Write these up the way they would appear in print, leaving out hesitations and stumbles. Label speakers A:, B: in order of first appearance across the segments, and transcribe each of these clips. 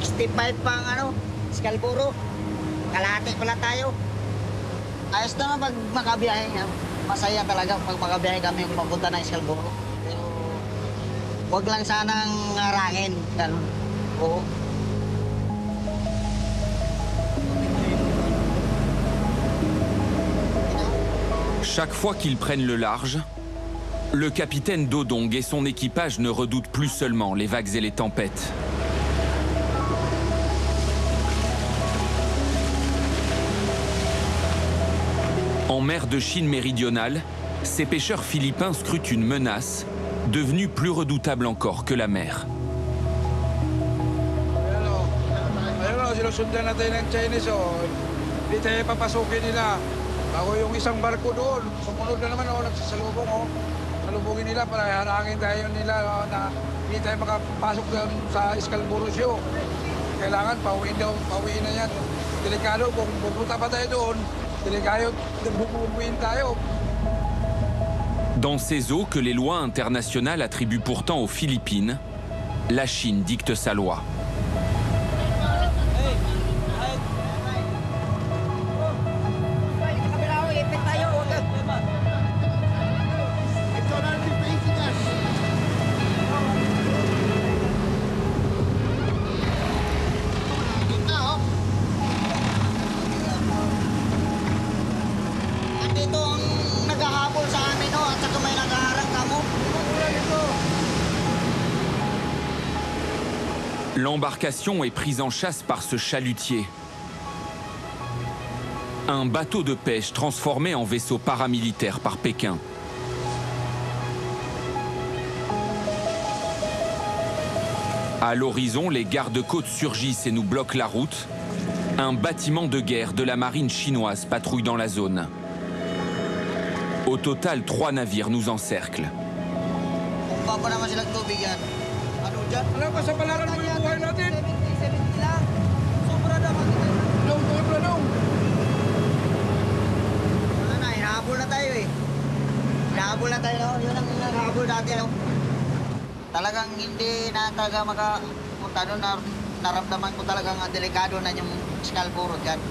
A: 65 pang Scarborough. Kalahati pala tayo. Ayos naman pag makabiyahe. Masaya talaga pag makabiyahe kami papunta ng Scarborough. Pero huwag lang sanang ngarangin. Ganun. Oo.
B: Chaque fois qu'ils prennent le large, le capitaine Dodong et son équipage ne redoutent plus seulement les vagues et les tempêtes. En mer de Chine méridionale, ces pêcheurs philippins scrutent une menace devenue plus redoutable encore que la mer.
C: Ayun, sinusundan natin ng Chinese, Hindi tayo papasukin nila. Bago yung isang barko doon, sumunod na naman, nagsasalubong, Salubungin nila para harangin tayo nila na hindi tayo makapasok doon sa Scarborough Show. Kailangan pauwiin na yan. Delikado, kung pupunta pa tayo doon, delikado, bubuin tayo.
B: Dans ces eaux que les lois internationales attribuent pourtant aux Philippines, la Chine dicte sa loi. L'embarcation est prise en chasse par ce chalutier. Un bateau de pêche transformé en vaisseau paramilitaire par Pékin. À l'horizon, les gardes-côtes surgissent et nous bloquent la route. Un bâtiment de guerre de la marine chinoise patrouille dans la zone. Au total, 3 navires nous encerclent.
C: Alam ka sa palaran mo yung buhay natin?
A: 70 lang. Sobra naman.
C: Long.
A: Wala na, hinahabol na tayo Hinahabol na tayo, Yun ang hinahabol dati, Talagang hindi na talaga makapunta doon na naramdaman ko talagang delikado na yung Scarborough dyan.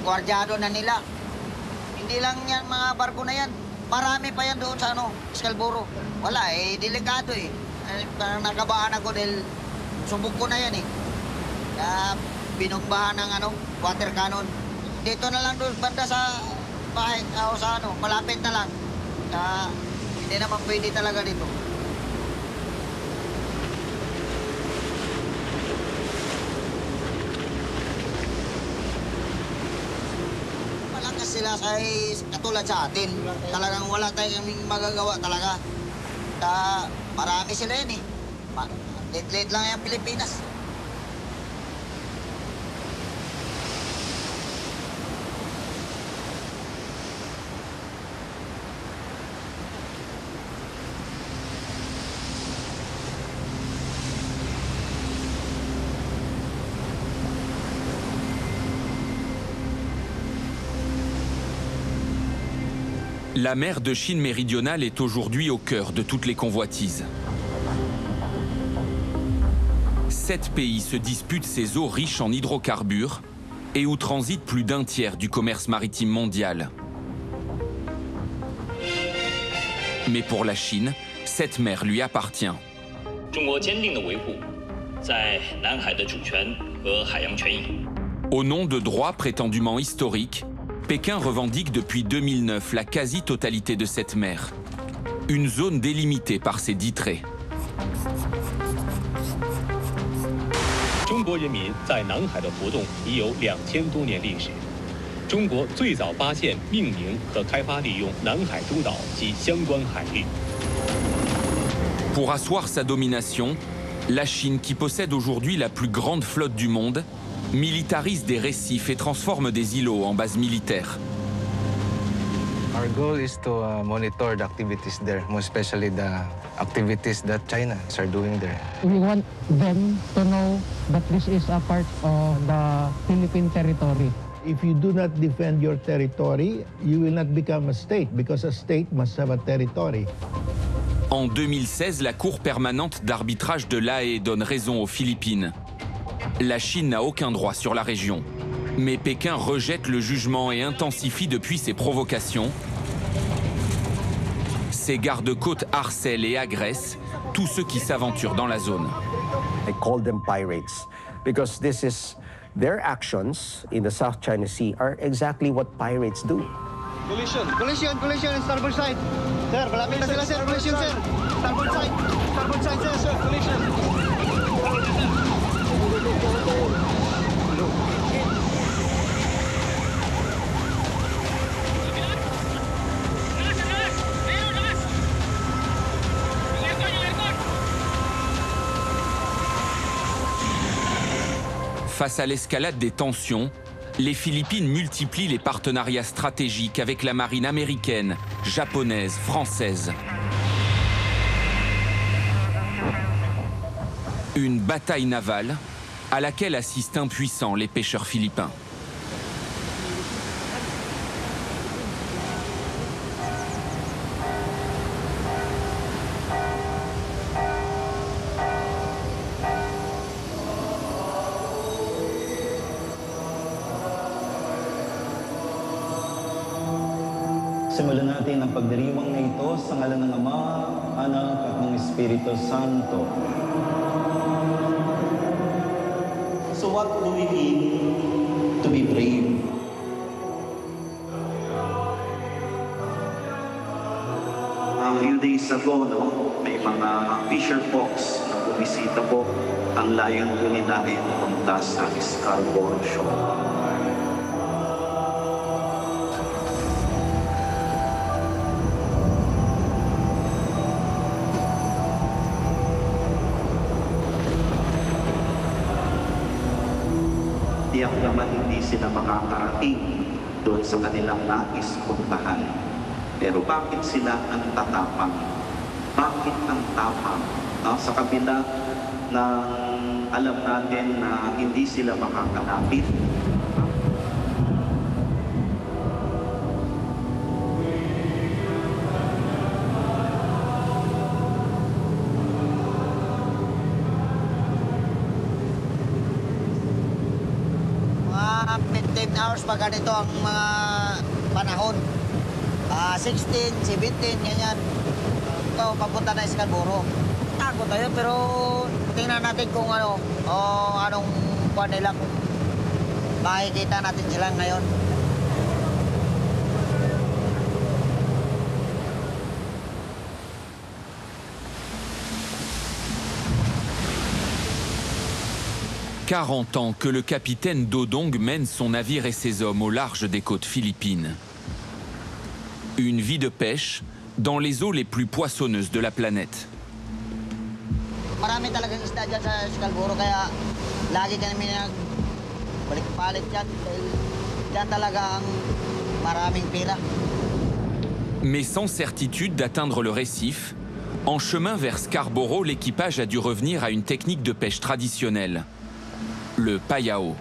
A: Gwardyado na nila. Hindi lang yan mga barko na yan. Marami pa yan doon sa Scarborough. Wala delikado Nakabahan ako dahil subok ko na yan binugbahan ng water cannon. Dito na lang doon banda sa bahay o sa malapit na lang. Hindi naman pwede talaga dito. Malakas sila sa katulad sa atin. Talagang wala tayong magagawa talaga. Marami sila yan Late lang yung Pilipinas.
B: La mer de Chine méridionale est aujourd'hui au cœur de toutes les convoitises. 7 pays se disputent ces eaux riches en hydrocarbures et où transite plus d'un tiers du commerce maritime mondial. Mais pour la Chine, cette mer lui appartient. Au nom de droits prétendument historiques, Pékin revendique depuis 2009 la quasi-totalité de cette mer. Une zone délimitée par ses 10 traits. Pour asseoir sa domination, la Chine, qui possède aujourd'hui la plus grande flotte du monde, militarise des récifs et transforme des îlots en bases militaires.
D: Our goal is to monitor the activities there, most especially the activities that China are doing there.
E: We want them to know that this is a part of the Philippine territory.
F: If you do not defend your territory, you will not become a state because a state must have a territory.
B: En 2016, la Cour permanente d'arbitrage de La Haye donne raison aux Philippines. La Chine n'a aucun droit sur la région. Mais Pékin rejette le jugement et intensifie depuis ses provocations. Ses gardes-côtes harcèlent et agressent tous ceux qui s'aventurent dans la zone.
G: I call them pirates because this is their actions in the South China Sea are exactly what pirates do.
H: Collision, starboard side. Sir, malapit na sila, sir. Collision, sir. Starboard side, sir. Collision.
B: Face à l'escalade des tensions, les Philippines multiplient les partenariats stratégiques avec la marine américaine, japonaise, française. Une bataille navale à laquelle assistent impuissants les pêcheurs philippins.
I: Simulan natin ang pagdiriwang na ito sa ngalan ng Ama, Anak at ng Espiritu Santo. So what do we mean to be brave? A few days ago, may mga fisher folks na bumisita po. Ang layunin namin punta sa Scarborough Shoal. Tiyak naman hindi sila makakarating doon sa kanilang nais puntahan. Pero bakit sila ang tatapang? Bakit ang tapang? Sa kabila ng alam natin na hindi sila makakalapit.
A: Mga 15 hours pa ganito ang mga panahon. 16, 17, ganyan. Ito, papunta na Scarborough. Takot tayo, pero tingnan natin kung ano, o anong kuha nila, kung makikita natin sila ngayon. «
B: 40 ans que le capitaine Dodong mène son navire et ses hommes au large des côtes philippines. Une vie de pêche dans les eaux les plus poissonneuses de la planète.
A: Marami talagang isda dyan sa Scarborough, kaya lagi kami balik-balik dyan. Dahil dyan talaga ang maraming pira.
B: Mais sans certitude d'atteindre le récif, en chemin vers Scarborough, l'équipage a dû revenir à une technique de pêche traditionnelle. Le payao.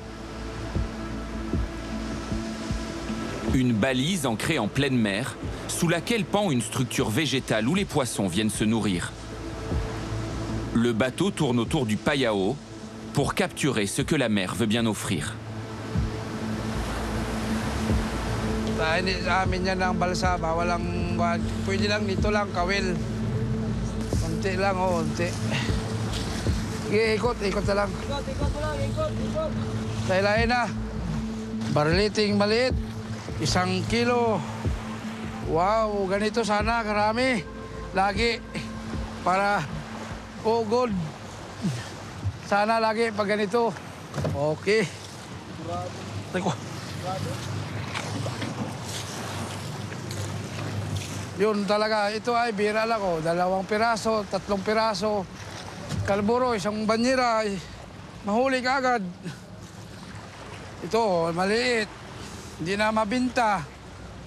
B: Une balise ancrée en pleine mer, sous laquelle pend une structure végétale où les poissons viennent se nourrir. Le bateau tourne autour du payao pour capturer ce que la mer veut bien offrir.
C: Hindi sa amin yan ang balsa, walang, pwede lang dito lang, kawil. Unti lang, unti. Ikot na lang. Ikot. Lain na. Barliting maliit. 1 kilo. Wow, ganito sana, karami. Lagi. Para, good. Sana lagi pag ganito. Okay. Yun talaga, ito ay bira lang ko. 2 piraso, 3 piraso. Scarborough, 1 banyera, mahuli ka agad. Ito, maliit. Hindi na mabinta.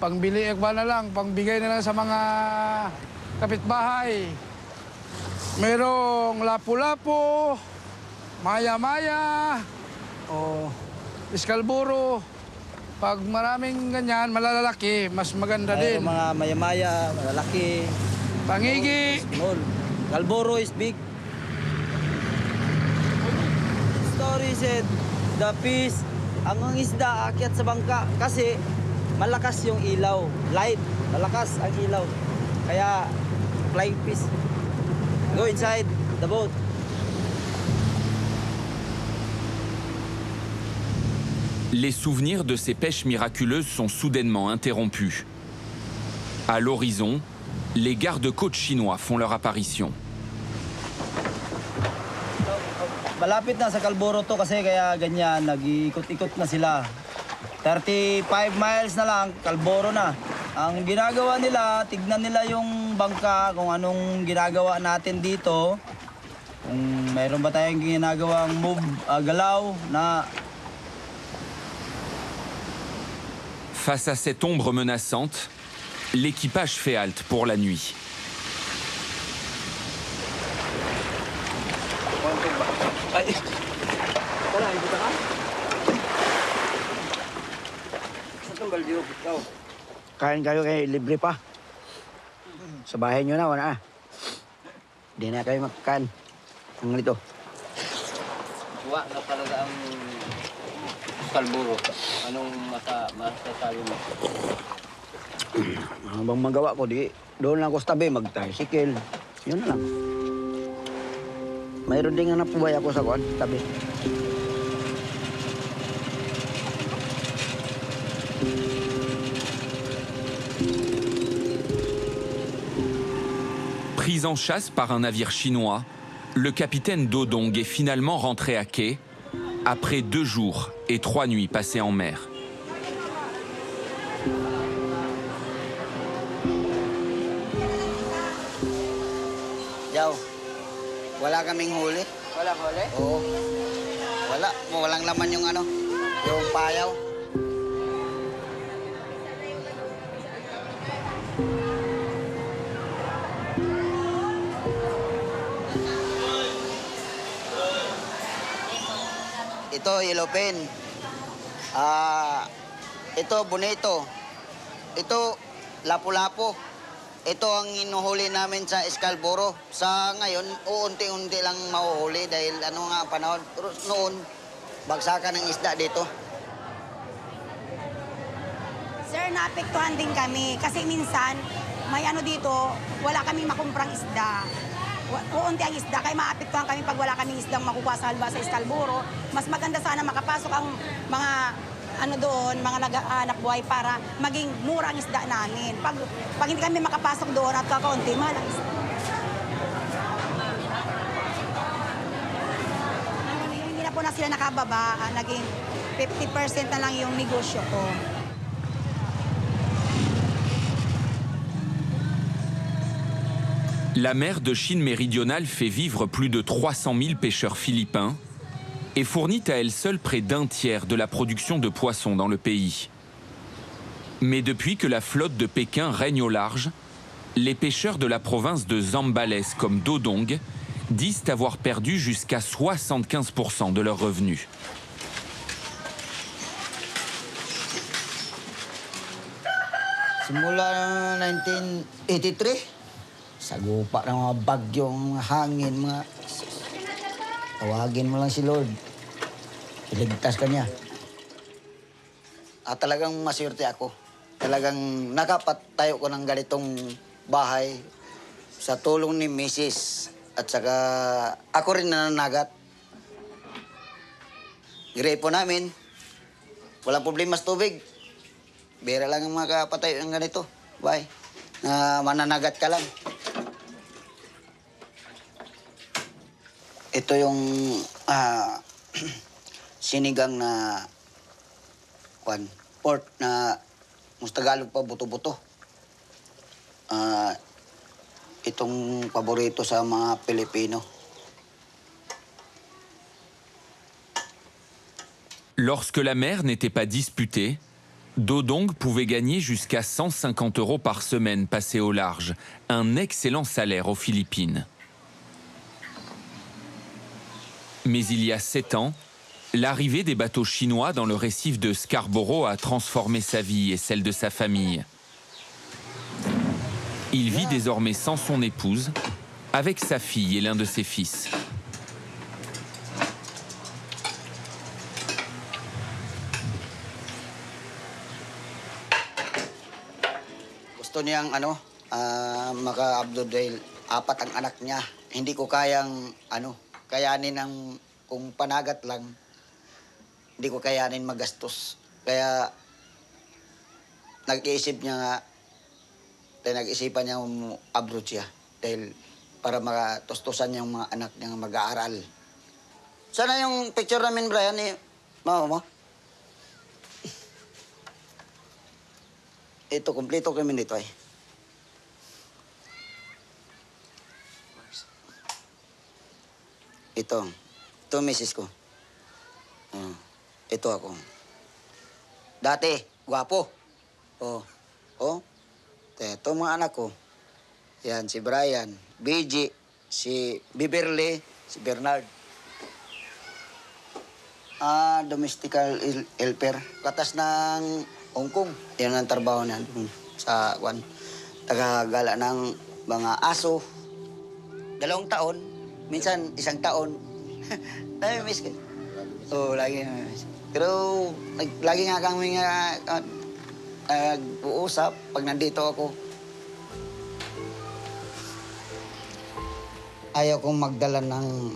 C: Pangbili ba na lang, pangbigay na lang sa mga kapitbahay. Merong lapu-lapu, maya-maya, Scarborough. Pag maraming ganyan, malalaki, mas maganda din.
H: Mga maya-maya, malalaki.
C: Pangigi.
J: Small. Scarborough is big. Story said, the fish, ang isda akyat sa bangka kasi malakas yung ilaw. Light, malakas ang ilaw. Kaya flying fish. Go inside the boat.
B: Les souvenirs de ces pêches miraculeuses sont soudainement interrompus. À l'horizon, les gardes-côtes chinois font leur apparition.
J: Malapit na sa Scarborough to kasi kaya ganyan, nag-ikot-ikot na sila. 35 miles na lang, Scarborough na. Ang ginagawa nila, tignan nila yung bangka, kung anong ginagawa natin dito. Kung mayroon ba tayong ginagawang move, galaw na...
B: Face à cette ombre menaçante, l'équipage fait halte pour la nuit.
J: Ay! Wala, ikita ka? Sa tunggal diyo, ikaw.
A: Kain kayo kay libre pa. Sa bahay nyo na, wala. Hindi na kayo makakan. Ang ganito.
J: Tuwa na talaga ang Scarborough. Anong masasabi mo?
A: Habang magawa ko, doon lang ako sa tabi, mag-tricycle. Yun na lang. Mayroon din hanap buhay ako sa tabi.
B: Pris en chasse par un navire chinois, le capitaine Dodong est finalement rentré à quai après 2 jours et 3 nuits passées en mer.
A: Yaw, wala kaming huli.
J: Wala huli?
A: Oo. Wala. Walang laman yung yung payaw. Ito, yellowfin. Ito, bonito. Ito, lapu-lapu. Ito ang inuhuli namin sa Scarborough. Sa ngayon, uunti-unti lang mahuhuli dahil panahon. Pero noon, bagsakan ng isda dito.
K: Sir, naapektuhan din kami kasi minsan may dito, wala kaming makumprang isda. Uunti ang isda, kaya maapektuhan kami pag wala kaming isdang makukuha sa Scarborough. Mas maganda sana makapasok ang mga doon, mga nag-aanak buhay para maging mura ang isda namin. Pag hindi kami makapasok doon at kakaunti, mahal ang isda. Hindi na po na sila nakababa, naging 50% na lang yung negosyo ko.
B: La mer de Chine méridionale fait vivre plus de 300 000 pêcheurs philippins et fournit à elle seule près d'un tiers de la production de poissons dans le pays. Mais depuis que la flotte de Pékin règne au large, les pêcheurs de la province de Zambales comme Dodong disent avoir perdu jusqu'à 75% de leurs revenus.
A: Simula 1983, sagupa ng mga bagyong hangin, tawagin mo lang si Lord. Iligtas ka niya. Talagang maswerte ako. Talagang nakapatayo ko ng ganitong bahay sa tulong ni Mrs. At saka ako rin nananagat. Gripo namin. Walang problema sa tubig. Bira lang ang makapatayo ng ganito. Bye. Mananagat ka lang. Ito yung sinigang na pork na Tagalog pa buto-buto. Itong paborito sa mga Pilipino.
B: Lorsque la mer n'était pas disputée, Dodong pouvait gagner jusqu'à 150 € par semaine passée au large, un excellent salaire aux Philippines. Mais il y a 7 ans, l'arrivée des bateaux chinois dans le récif de Scarborough a transformé sa vie et celle de sa famille. Il vit désormais sans son épouse, avec sa fille et l'un de ses fils.
A: Gusto niyang maka-abroad dahil 4 ang anak niya. Hindi ko kayang kayanin ng kung panagat lang. Hindi ko kayanin magastos. Kaya nag-iisip niya nga, nag-isipan niya abroad siya dahil para makatustusan niya yung mga anak niya mag-aaral. Sana yung picture namin, Brian, mama mo? Ito, kumpleto kami dito ay. Ito misis ko. Ito ako. Dati, gwapo. Ito mga anak ko. Yan, si Brian, BG, si Biberly, si Bernard. Domestical helper. Katas ng Hong Kong. Yan ang trabaho niya sa tagagala ng mga aso. 2 taon, minsan 1 taon. Nami-miss ko. Lagi nami-miss. Pero lagi nga kami nag-uusap pag nandito ako. Ayaw kong magdala ng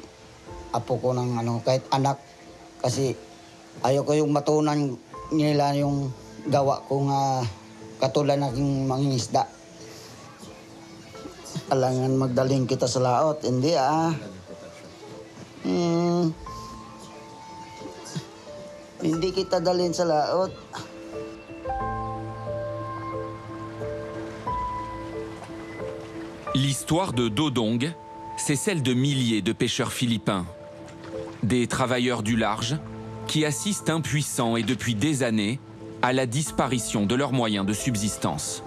A: apo ko ng kahit anak. Kasi ayaw ko yung matunan nila yung gawa ko nga katulad ng mangingisda. Alangan magdaling kita sa laot. Hindi Hindi kita dalhin sa laot.
B: L'histoire de Dodong, c'est celle de milliers de pêcheurs philippins. Des travailleurs du large qui assistent impuissants et depuis des années à la disparition de leurs moyens de subsistance.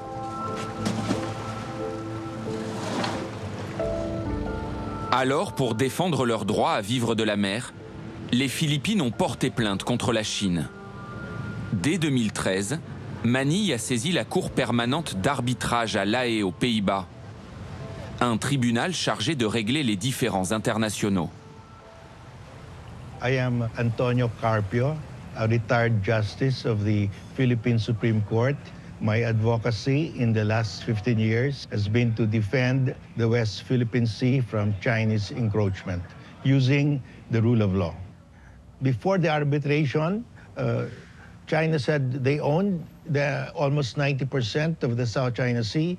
B: Alors, pour défendre leur droit à vivre de la mer, les Philippines ont porté plainte contre la Chine. Dès 2013, Manille a saisi la Cour permanente d'arbitrage à La Haye aux Pays-Bas, un tribunal chargé de régler les différends internationaux.
F: I am Antonio Carpio, a retired justice of the Philippine Supreme Court. My advocacy in the last 15 years has been to defend the West Philippine Sea from Chinese encroachment using the rule of law. Before the arbitration, China said they owned almost 90% of the South China Sea.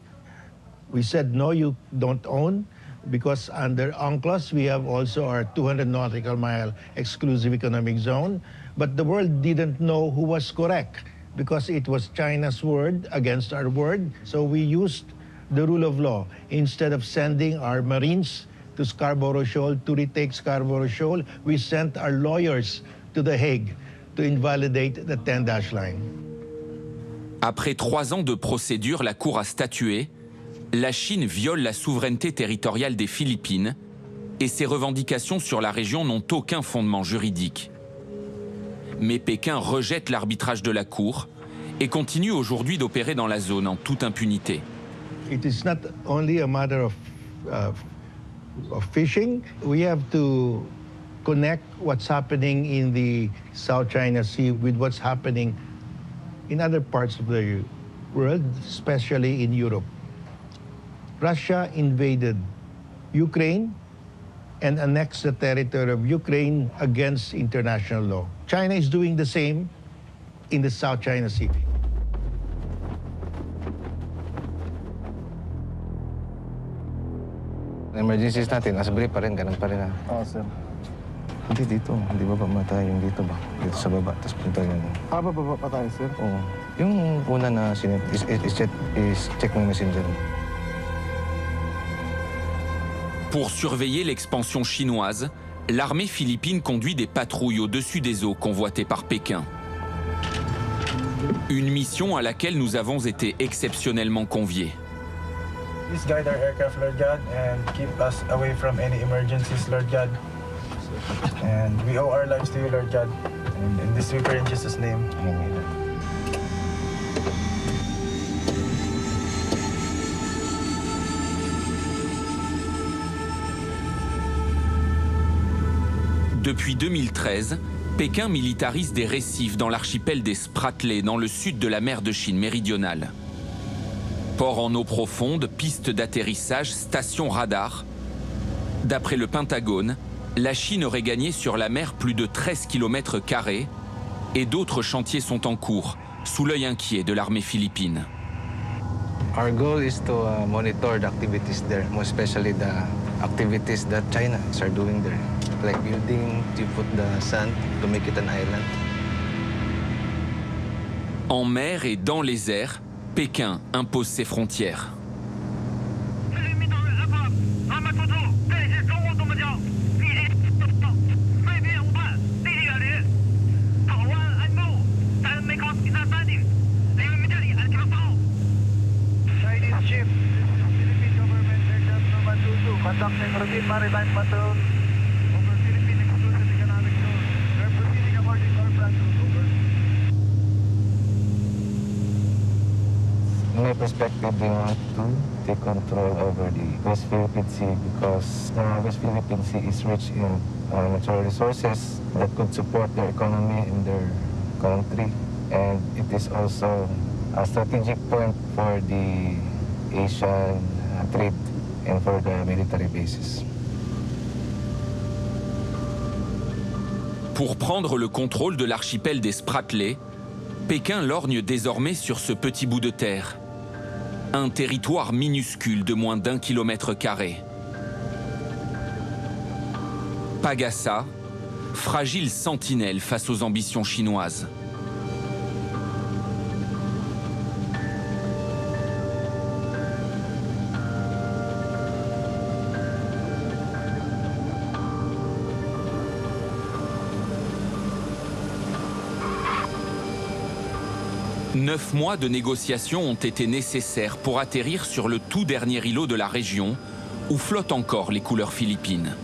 F: We said, no, you don't own, because under UNCLOS, we have also our 200 nautical mile exclusive economic zone. But the world didn't know who was correct, because it was China's word against our word. So we used the rule of law. Instead of sending our Marines to Scarborough Shoal to retake Scarborough Shoal, we sent our lawyers to The Hague to invalidate the 10-dash line.
B: Après 3 ans de procédure, la Cour a statué. La Chine viole la souveraineté territoriale des Philippines et ses revendications sur la région n'ont aucun fondement juridique. Mais Pékin rejette l'arbitrage de la Cour et continue aujourd'hui d'opérer dans la zone en toute impunité.
F: It is not only a matter of fishing. We have to connect what's happening in the South China Sea with what's happening in other parts of the world, especially in Europe. Russia invaded Ukraine and annexed the territory of Ukraine against international law. China is doing the same in the South China Sea.
D: Emergencies natin, nasa brief pa rin, ganun pa rin
H: Oo, sir.
D: Hindi dito, hindi ba matay yung dito ba? Dito sa baba, tapos punta yun.
H: Baba pa tayo, sir?
D: Oo. Yung una na sinet, is check mo messenger.
B: Pour surveiller l'expansion chinoise, l'armée philippine conduit des patrouilles au-dessus des eaux convoitées par Pékin. Une mission à laquelle nous avons été exceptionnellement conviés.
H: Please guide our aircraft, Lord God, and keep us away from any emergencies, Lord God. And we owe our lives to you, Lord God. And in this we pray in Jesus' name.
D: Amen.
B: Depuis 2013, Pékin militarise des récifs dans l'archipel des Spratly, dans le sud de la mer de Chine méridionale. Port en eau profonde, piste d'atterrissage, station radar. D'après le Pentagone, la Chine aurait gagné sur la mer plus de 13 km² et d'autres chantiers sont en cours, sous l'œil inquiet de l'armée philippine.
D: Our goal is to monitor the activities there, more especially the activities that China are doing there, like building to put the sand to make it an island.
B: En mer et dans les airs, Pékin impose ses frontières.
H: Conducting routine maritime patrol over Philippine exclusive economic zone. We're proceeding according to our plan route. Over.
D: In my perspective, they want to take control over the West Philippine Sea because the West Philippine Sea is rich in natural resources that could support their economy in their country. And it is also a strategic point for the Asian trade and for the military bases.
B: Pour prendre le contrôle de l'archipel des Spratly, Pékin lorgne désormais sur ce petit bout de terre. Un territoire minuscule de moins d'1 km². Pagasa, fragile sentinelle face aux ambitions chinoises. Neuf mois de négociations ont été nécessaires pour atterrir sur le tout dernier îlot de la région, où flottent encore les couleurs philippines.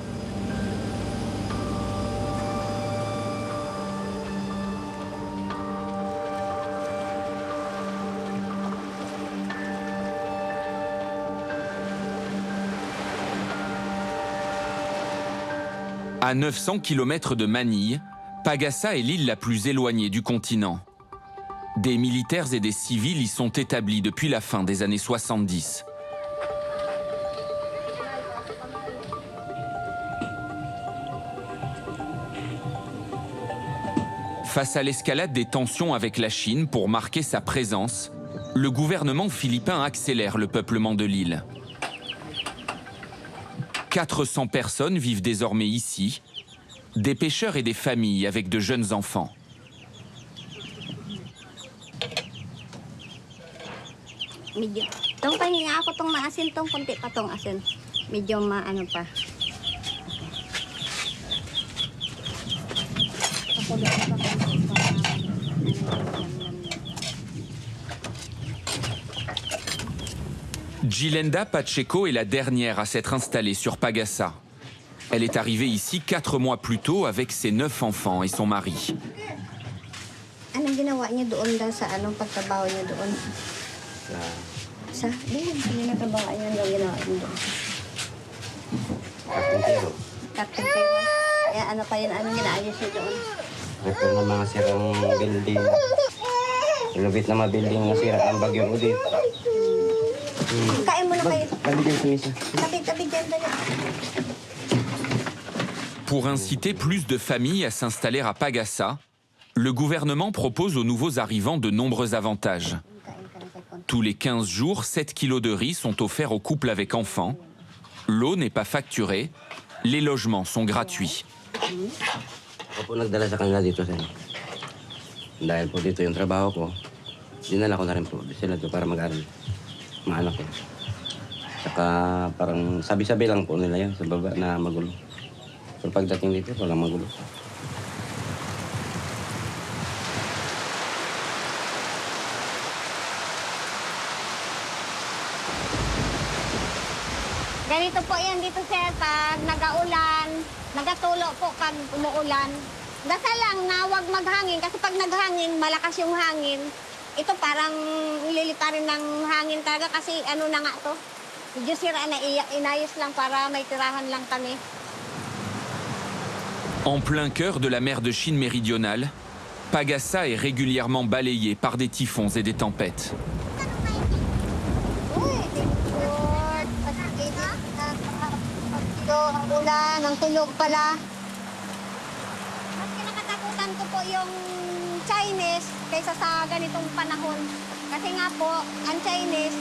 B: À 900 km de Manille, Pagasa est l'île la plus éloignée du continent. Des militaires et des civils y sont établis depuis la fin des années 70. Face à l'escalade des tensions avec la Chine pour marquer sa présence, le gouvernement philippin accélère le peuplement de l'île. 400 personnes vivent désormais ici, des pêcheurs et des familles avec de jeunes enfants.
L: Medyo. Tong pahinga ako tong maasin, tong konti pa tong asin. Medyo maano pa.
B: Gilenda Pacheco est la dernière à s'être installée sur Pagasa. Elle est arrivée ici 4 mois plus tôt avec ses 9 enfants et son mari.
L: Anong ginawa niya doon daw sa anong pagtrabaho niya doon? Sa doon, ginatrabaho niya daw ginawa niya doon.
M: Karpintero.
L: Karpintero. Kaya ano pa yun, anong ginaayos niya doon?
M: Ito na mga sirang building. Lubit na mga building na sira ang bagyong udit.
L: Kain mo na kayo.
M: Tabi dyan, Misa.
L: Tabi dyan, dali.
B: Pour inciter plus de familles à s'installer à Pagasa, le gouvernement propose aux nouveaux arrivants de nombreux avantages. Tous les 15 jours, 7 kilos de riz sont offerts aux couples avec enfants. L'eau n'est pas facturée. Les logements sont gratuits.
M: Ako po nagdala sa kanila dito, sir. Dahil po dito yung trabaho ko, dinala ko na rin po sila dito para mag-aral. Mga anak ko. Saka parang sabi-sabi lang po nila yan sa baba na magulo. Pero pagdating dito, walang magulo.
L: Ganito po yan dito, sir, pag nag-aulan, nagatulo po pag umuulan. Dasal lang na huwag maghangin kasi pag naghangin, malakas yung hangin. Ito parang ililitarin ng hangin talaga kasi ano na nga to. Medyo sira na inayos lang para may tirahan lang kami.
B: En plein cœur de la mer de Chine méridionale, Pagasa est régulièrement balayée par des typhons et des tempêtes.
L: Ang ulan, ang tulog pala. Mas kinakatakutan ko po yung Chinese kaysa sa ganitong panahon. Kasi nga po, ang Chinese,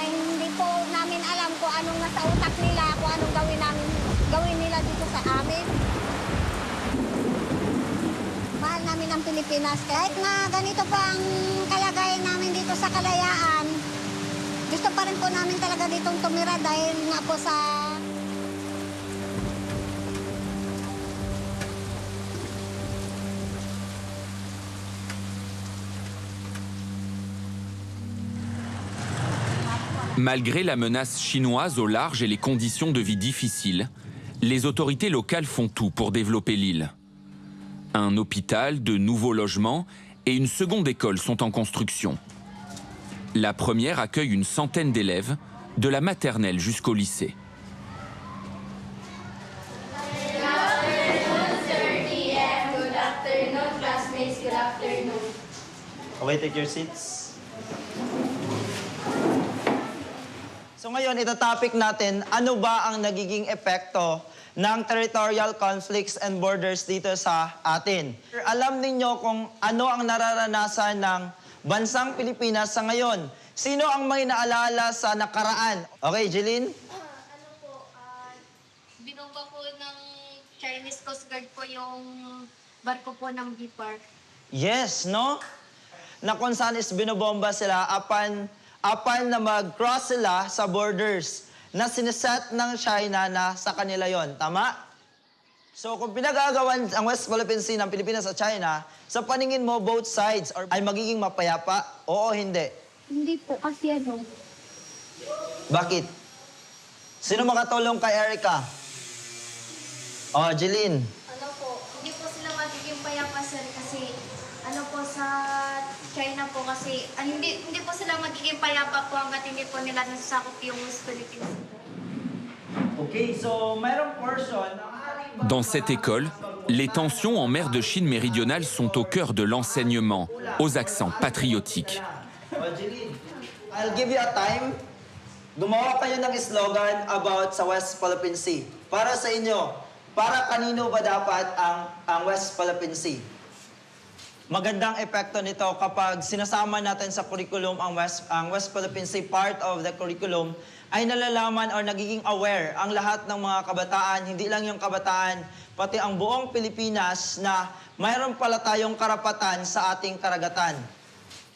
L: hindi po namin alam kung anong nasa utak nila, kung anong gawin nila dito sa amin. Mahal namin ang Pilipinas. Kahit na ganito pa ang kalagayan namin dito sa Kalayaan, gusto pa rin po namin talaga ditong tumira dahil nga po sa
B: Malgré la menace chinoise au large et les conditions de vie difficiles, les autorités locales font tout pour développer l'île. Un hôpital, de nouveaux logements et une seconde école sont en construction. La première accueille une centaine d'élèves, de la maternelle jusqu'au lycée.
N: Okay, take your seats. So ngayon, ito topic natin, ano ba ang nagiging epekto ng territorial conflicts and borders dito sa atin? Alam ninyo kung ano ang nararanasan ng bansang Pilipinas sa ngayon. Sino ang may naalala sa nakaraan? Okay, Jeline?
O: Binomba po ng Chinese Coast Guard po yung barko po ng BIPAR.
N: Yes, no? Na kung saan is binobomba sila apan na mag-cross sila sa borders na sineset ng China na sa kanila yon, tama? So kung pinagagawan ang West Philippine Sea ng Pilipinas at China, sa paningin mo both sides ay magiging mapayapa? Oo, hindi?
O: Hindi po kasi ano.
N: Bakit? Sino makatulong kay Erica? Oh, Jeline.
O: Ano po, hindi po sila magiging payapa sir kasi ano po sa China po kasi hindi po sila magiging payapa po hanggat hindi po nila nasasakop yung West Philippines.
N: Okay, so mayroong portion.
B: Dans cette école, les tensions en mer de Chine méridionale sont au cœur de l'enseignement, aux accents patriotiques.
N: I'll give you a time. Gumawa kayo ng slogan about sa West Philippine Sea. Para sa inyo, para kanino ba dapat ang West Philippine Sea? Magandang epekto nito kapag sinasama natin sa curriculum ang West Philippine Sea, part of the curriculum, ay nalalaman or nagiging aware ang lahat ng mga kabataan, hindi lang yung kabataan, pati ang buong Pilipinas na mayroon pala tayong karapatan sa ating karagatan.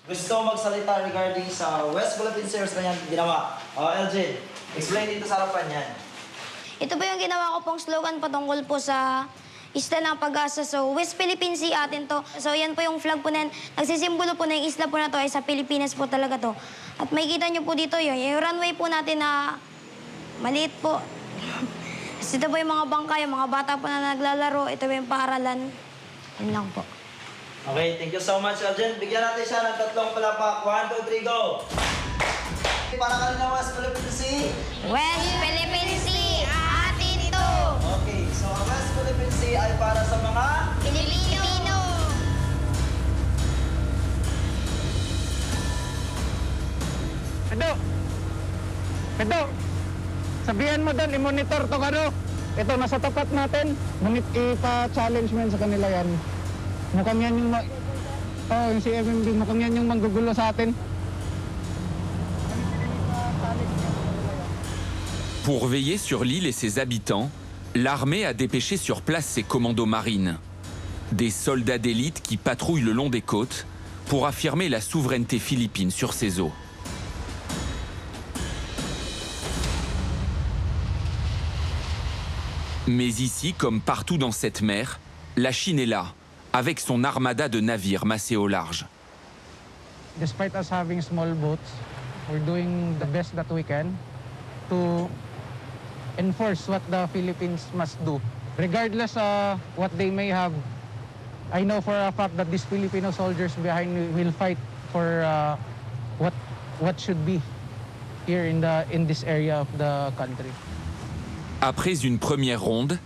N: Gusto magsalita regarding sa West Philippine Sea or sa kanyang ginawa? LJ, explain dito sa harapan yan.
P: Ito po yung ginawa ko pong slogan patungkol po sa Isla ng Pag-asa. So, West Philippine Sea atin to. So, yan po yung flag po na yan. Nagsisimbolo po na yung isla po na to ay sa Pilipinas po talaga to. At makikita nyo po dito yun. Yung runway po natin na maliit po. Kasi ito po yung mga bangka, yung mga bata po na naglalaro. Ito po yung paaralan. Yun lang po.
N: Okay, thank you so much, Elgin. Bigyan natin siya ng tatlong palapak. 1, 2, 3, go! Para kanina West Philippine Sea.
P: West Philippine Sea, atin ito!
N: Okay, so ang West Philippine Sea ay para sa mga
P: Pilipino!
E: Pedro, sabihan mo doon, i-monitor to ano. Ito, nasa tapat natin. Ngunit ipa-challenge mo yan sa kanila yan. Mukhang yan yung yung CFMB, mukhang yan yung manggugulo sa atin.
B: Pour veiller sur l'île et ses habitants, l'armée a dépêché sur place ses commandos marines. Des soldats d'élite qui patrouillent le long des côtes pour affirmer la souveraineté philippine sur ses eaux. Mais ici, comme partout dans cette mer, la Chine est là, avec son armada de navires massés au large.
E: Despite us having small boats, we're doing the best that we can to enforce what the Philippines must do. Regardless what they may have, I know for a fact that these Filipino soldiers behind me will fight for what should be here in this area of the country.
B: Après une première ronde,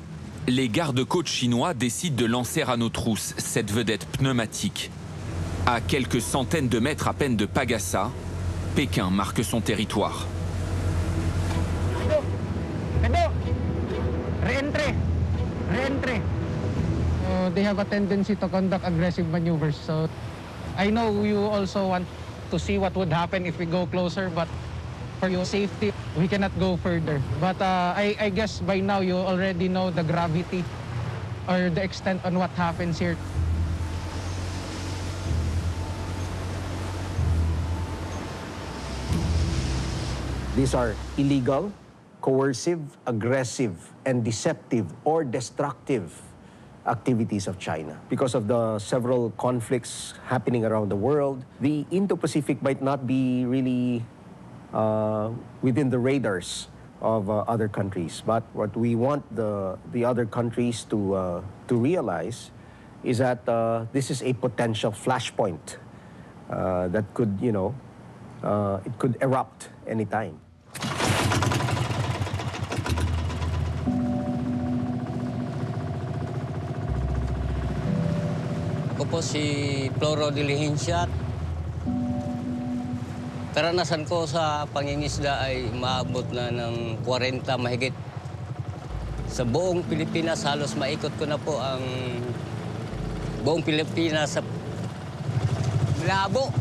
B: les gardes-côtes chinois décident de lancer à nos trousses cette vedette pneumatique. À quelques centaines de mètres à peine de Pagasa, Pékin marque son territoire.
E: Re-entry. They have a tendency to conduct aggressive maneuvers. So I know you also want to see what would happen if we go closer, but for your safety, we cannot go further. But I guess by now you already know the gravity or the extent on what happens here.
G: These are illegal, coercive, aggressive, and deceptive or destructive activities of China. Because of the several conflicts happening around the world, the Indo-Pacific might not be really within the radars of other countries. But what we want the other countries to realize is that this is a potential flashpoint that could, it could erupt anytime.
Q: Ako po si Floro Diligencia. Karanasan ko sa pangingisda ay maabot na ng 40 mahigit. Sa buong Pilipinas, halos maikot ko na po ang buong Pilipinas sa Malabo.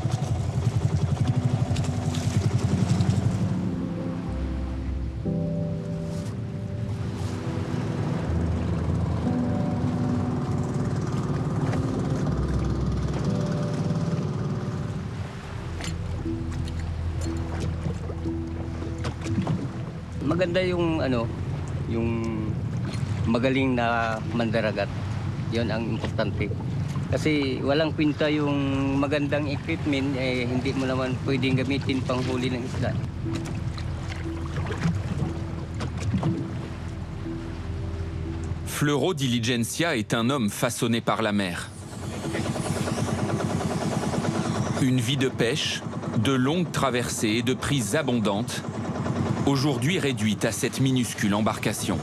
Q: Maganda yung yung magaling na mandaragat. 'Yon ang importante. Kasi walang kwenta yung magandang equipment, hindi mo naman pwedeng gamitin panghuli ng isda.
B: Floro Diligencia est un homme façonné par la mer. Une vie de pêche, de longues traversées et de prises abondantes, aujourd'hui réduite à cette minuscule embarcation.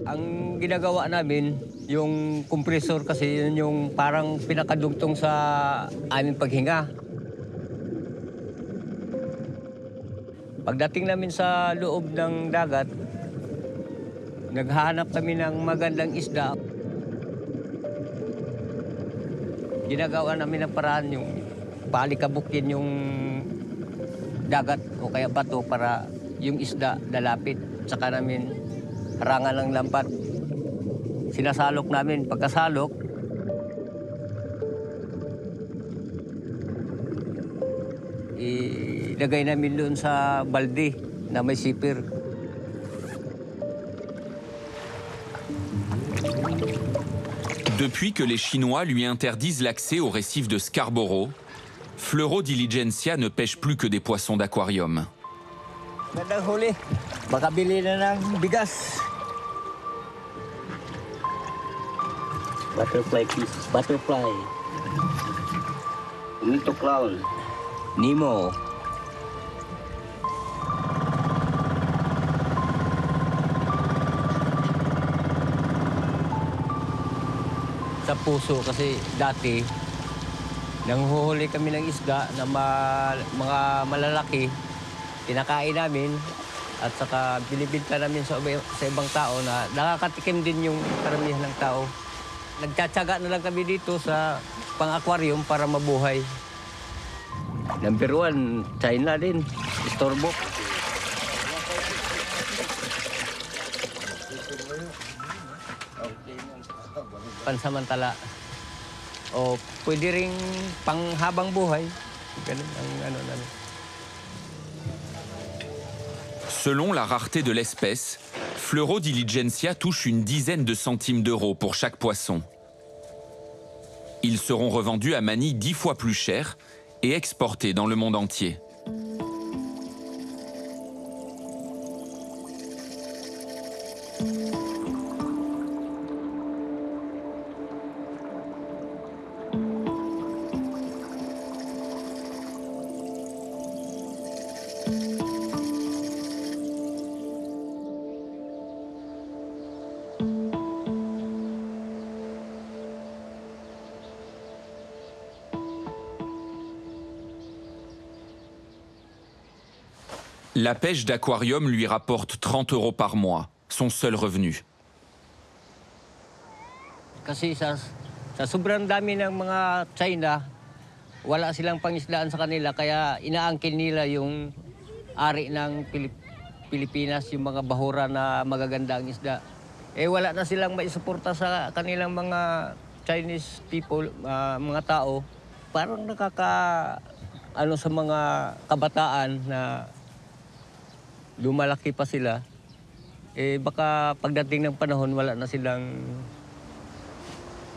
Q: Ang ginagawa namin, yung compressor kasi yun yung parang pinakadugtong sa aming paghinga. Pagdating namin sa loob ng dagat, naghahanap kami ng magandang isda. Ginagawa namin ng paraan yung palikabukin yung dagat o kaya bato para yung isda lalapit. Saka namin harangan ng lampat. Sinasalok namin. Pagkasalok, ilagay namin doon sa balde na may sipir.
B: Depuis que les Chinois lui interdisent l'accès au récif de Scarborough, Floro Diligencia ne pêche plus que des poissons d'aquarium.
J: Gandang huli. Makabili na ng bigas.
Q: Butterfly fish. Butterfly. Nito clown. Nemo. Sa puso kasi dati nanghuhuli kami ng isda na mga malalaki, kinakain namin at saka binibenta namin sa ibang tao na nakakatikim din yung karamihan ng tao. Nagtsatsaga na lang kami dito sa pang-aquarium para mabuhay. Number 1, China din, istorbo. Pansamantala o pwede ring panghabang buhay. Ganun ang namin.
B: Selon la rareté de l'espèce, Floro Diligencia touche une dizaine de centimes d'euros pour chaque poisson. Ils seront revendus à Manille 10 fois plus cher et exportés dans le monde entier. La pêche d'aquarium lui rapporte 30 € par mois, son seul revenu.
Q: Kasi sa sobrang dami ng mga China, wala silang pangisdaan sa kanila, kaya inaangkin nila yung ari ng Pilipinas, yung mga bahura na magaganda ang isda. Eh wala na silang maisuporta sa kanilang mga Chinese people, mga tao. Parang sa mga kabataan na lumalaki pa sila, eh baka pagdating ng panahon wala na silang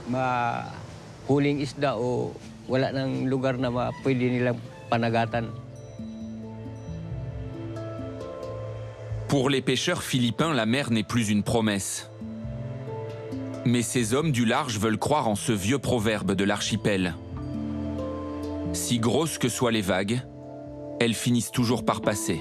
Q: mahuling isda o wala nang lugar na pwede nilang panagatan.
B: Pour les pêcheurs philippins, la mer n'est plus une promesse. Mais ces hommes du large veulent croire en ce vieux proverbe de l'archipel. Si grosses que soient les vagues, elles finissent toujours par passer.